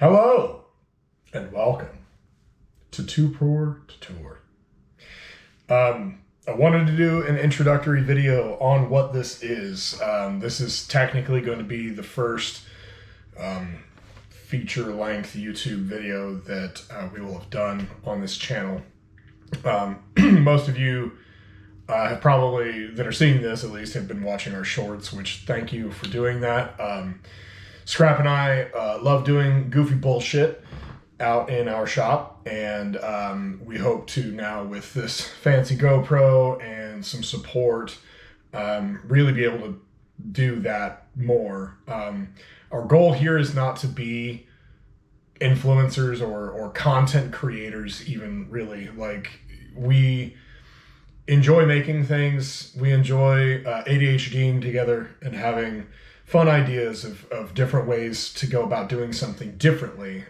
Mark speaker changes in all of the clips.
Speaker 1: Hello and welcome to Too Poor to Tour. I wanted to do an introductory video on what this is. This is technically going to be the first feature-length YouTube video that we will have done on this channel. Most of you have probably, that are seeing this at least, have been watching our shorts, which thank you for doing that. Scrap and I love doing goofy bullshit out in our shop, and we hope to now, with this fancy GoPro and some support, really be able to do that more. Our goal here is not to be influencers or content creators even, really. Like, we enjoy making things. We enjoy ADHDing together and having fun ideas of different ways to go about doing something differently.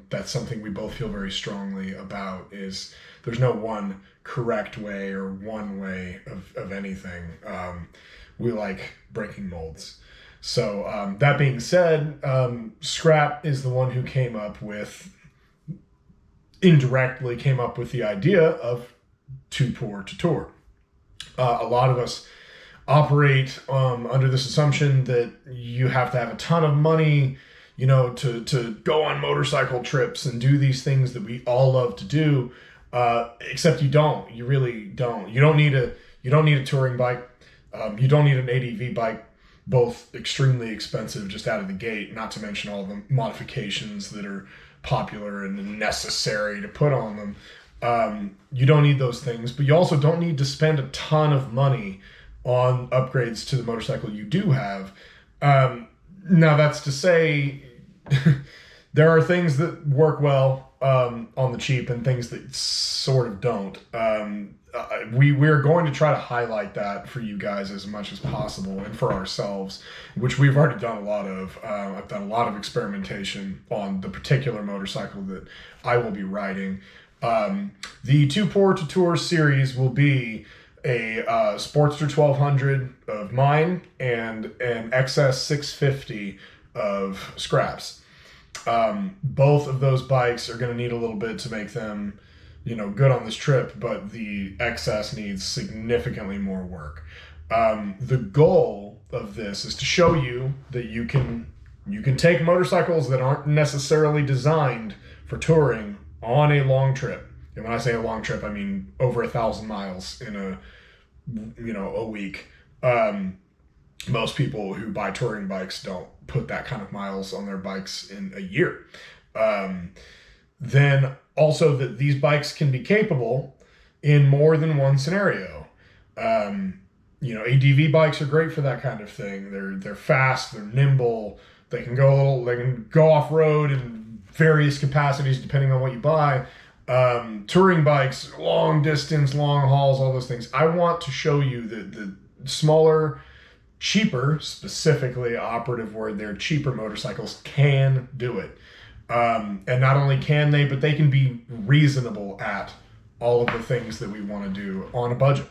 Speaker 1: That's something we both feel very strongly about, is there's no one correct way or one way of anything. We like breaking molds. So that being said, Scrap is the one who indirectly came up with the idea of Too Poor to Tour. A lot of us operate under this assumption that you have to have a ton of money, you know, to go on motorcycle trips and do these things that we all love to do. Except you don't. You really don't. You don't need a touring bike. You don't need an ADV bike. Both extremely expensive just out of the gate. Not to mention all the modifications that are popular and necessary to put on them. You don't need those things, but you also don't need to spend a ton of money on upgrades to the motorcycle you do have. Now, that's to say, there are things that work well on the cheap and things that sort of don't. We're going to try to highlight that for you guys as much as possible, and for ourselves, which we've already done a lot of. I've done a lot of experimentation on the particular motorcycle that I will be riding. The Too Poor to Tour series will be a Sportster 1200 of mine and an XS 650 of Scrap's. Both of those bikes are going to need a little bit to make them, you know, good on this trip, but the XS needs significantly more work. The goal of this is to show you that you can take motorcycles that aren't necessarily designed for touring on a long trip. And when I say a long trip, I mean over 1,000 miles in a week. Most people who buy touring bikes don't put that kind of miles on their bikes in a year. Then also that these bikes can be capable in more than one scenario. ADV bikes are great for that kind of thing. They're fast, they're nimble, they can go off road in various capacities depending on what you buy. Touring bikes, long distance, long hauls, all those things. I want to show you that the smaller, cheaper, specifically operative word there, cheaper motorcycles can do it. And not only can they, but they can be reasonable at all of the things that we want to do on a budget.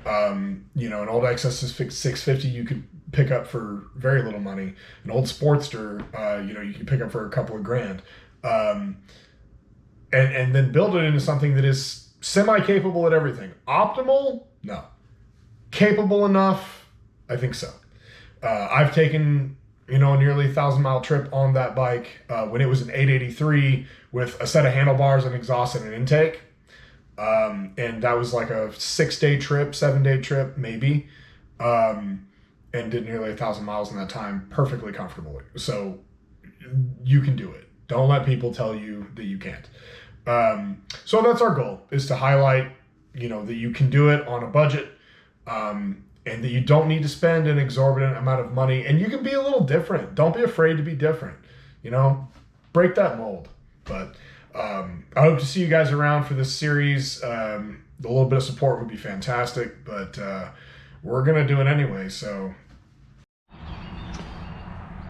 Speaker 1: An old XS 650 you could pick up for very little money. An old Sportster, you can pick up for a couple of grand. And then build it into something that is semi-capable at everything. Optimal? No. Capable enough? I think so. I've taken, a nearly 1,000-mile trip on that bike when it was an 883 with a set of handlebars, an exhaust, and an intake. And that was like a 6-day trip, 7-day trip, maybe. And did nearly 1,000 miles in that time perfectly comfortably. So you can do it. Don't let people tell you that you can't. So that's our goal, is to highlight, that you can do it on a budget, and that you don't need to spend an exorbitant amount of money, and you can be a little different. Don't be afraid to be different, break that mold. But I hope to see you guys around for this series. A little bit of support would be fantastic, but we're going to do it anyway, so.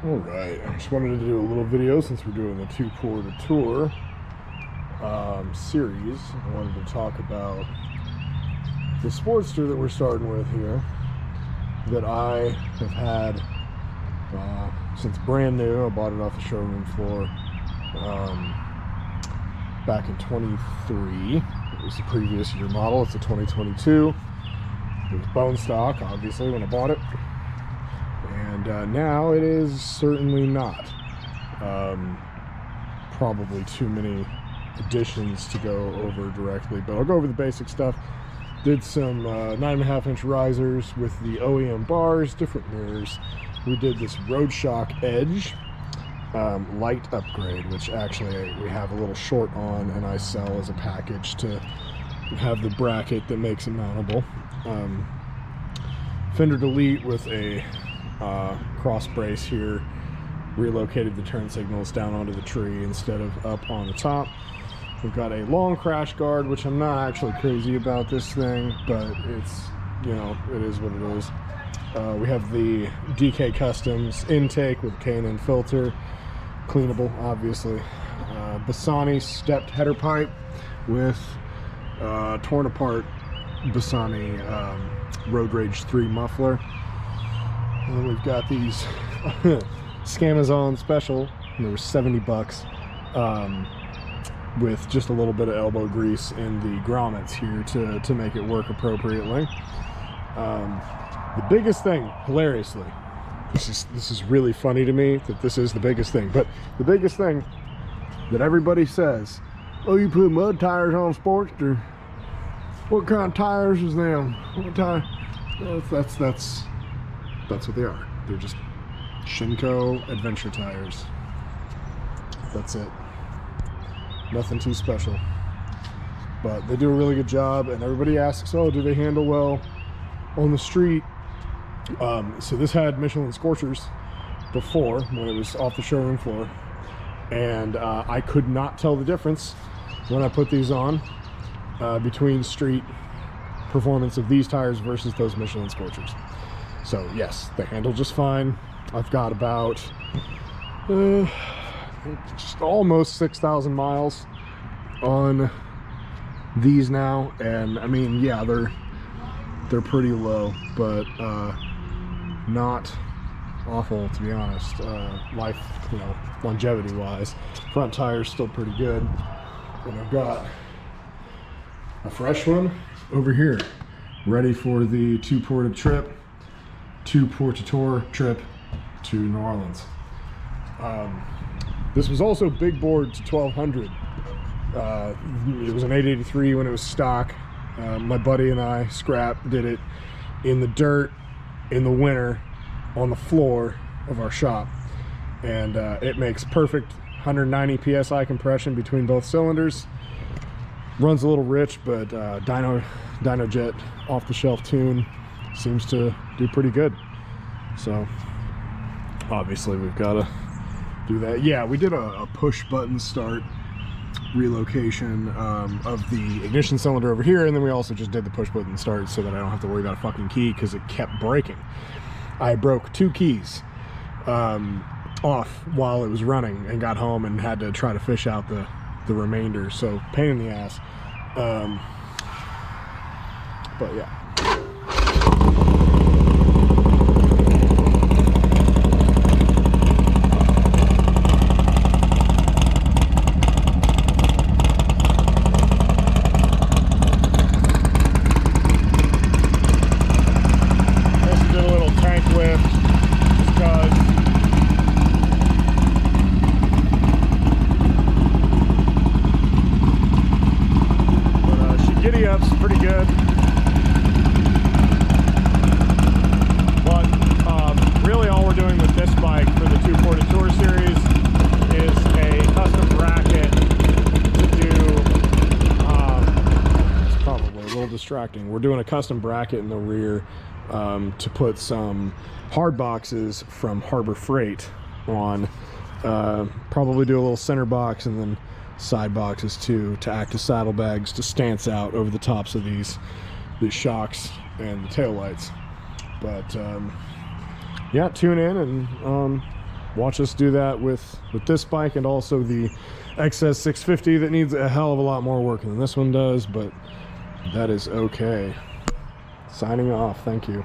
Speaker 1: All right, I just wanted to do a little video since we're doing the Too Poor to Tour series. I wanted to talk about the Sportster that we're starting with here, that I have had since brand new. I bought it off the showroom floor back in 23. It was the previous year model. It's a 2022. It was bone stock, obviously, when I bought it. And now it is certainly not. Probably too many additions to go over directly, but I'll go over the basic stuff. Did some 9.5-inch risers with the OEM bars, different mirrors. We did this Road Shock Edge light upgrade, which actually we have a little short on, and I sell as a package to have the bracket that makes it mountable. Fender delete with a cross brace here. Relocated the turn signals down onto the tree instead of up on the top. We've got a long crash guard, which I'm not actually crazy about this thing, but it's, you know, it is what it is. We have the DK Customs intake with K&N filter, cleanable, obviously. Bassani stepped header pipe with torn apart Bassani Road Rage 3 muffler. And then we've got these Scamazon special, and they were 70 bucks, with just a little bit of elbow grease in the grommets here to make it work appropriately. The biggest thing, hilariously, this is really funny to me that this is the biggest thing, but the biggest thing that everybody says, oh, you put mud tires on Sportster, what kind of tires is them? What tire? That's what they are. They're just Shinko adventure tires. That's it. Nothing too special, but they do a really good job. And everybody asks, oh, do they handle well on the street? So this had Michelin Scorchers before, when it was off the showroom floor, and I could not tell the difference when I put these on between street performance of these tires versus those Michelin Scorchers. So yes, they handle just fine. I've got about just almost 6,000 miles on these now, and I mean, yeah, they're pretty low, but not awful, to be honest. Life, you know, longevity wise, front tires still pretty good. And I've got a fresh one over here ready for the two-port trip to trip to New Orleans. This was also big board to 1200. It was an 883 when it was stock. My buddy and I, Scrap, did it in the dirt in the winter on the floor of our shop, and it makes perfect 190 psi compression between both cylinders. Runs a little rich, but Dyno Jet off-the-shelf tune seems to do pretty good. So obviously we've got to do that. Yeah, we did a push button start relocation of the ignition cylinder over here, and then we also just did the push button start so that I don't have to worry about a fucking key, because it kept breaking. I broke 2 keys off while it was running and got home and had to try to fish out the remainder, so pain in the ass. But yeah. Pretty good, but really all we're doing with this bike for the 240 Tour series is a custom bracket to do, it's probably a little distracting. We're doing a custom bracket in the rear to put some hard boxes from Harbor Freight on, probably do a little center box and then side boxes too, to act as saddlebags to stance out over the tops of these shocks and the tail lights. But yeah, tune in and watch us do that with this bike, and also the XS 650 that needs a hell of a lot more work than this one does, but that is okay. Signing off. Thank you.